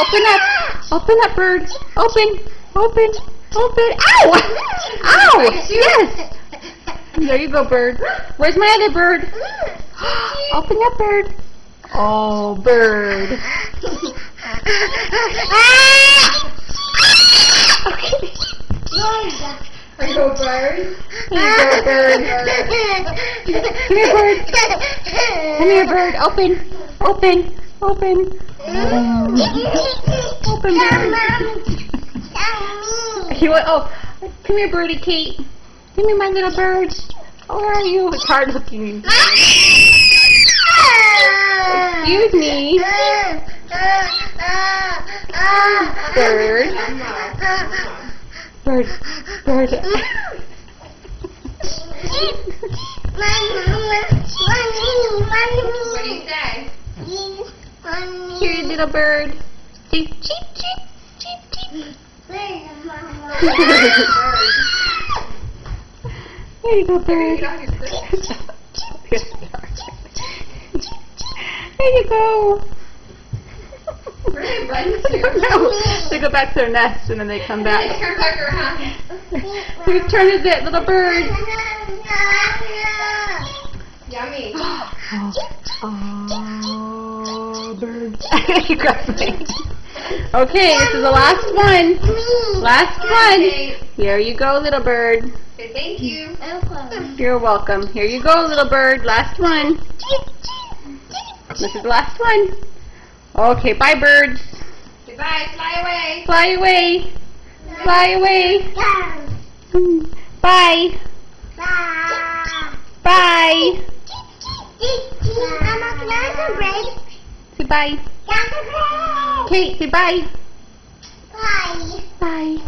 Open up. Open up, bird. Open. Open. Open. Ow! Ow! Yes. There you go, bird. Where's my other bird? Open up, bird. Oh, bird. Okay. There you go, bird. Here you go, bird. Come here, bird. Come here, bird. Open. Open. Open. Open, bird. Oh, come here, birdie Kate. Give me my little bird. Oh, where are you? It's hard looking. Excuse me. Bird. Bird. Bird. What do you say? Here, you little bird. Cheep, cheep, cheep, cheep, cheep. There you go, bird. There you go. Where are they running to? No, they go back to their nest and then they come back. They turn back around. Whose turn is it, little bird? Yummy. Oh, bird. You got me. Okay, this is the last one. Last one. Here you go, little bird. Say thank you. You're welcome. Here you go, little bird. Last one. This is the last one. Okay, bye, birds. Goodbye. Fly away. Fly away. Fly away. Bye. Bye. Say bye. Kate, say bye. Bye. Bye.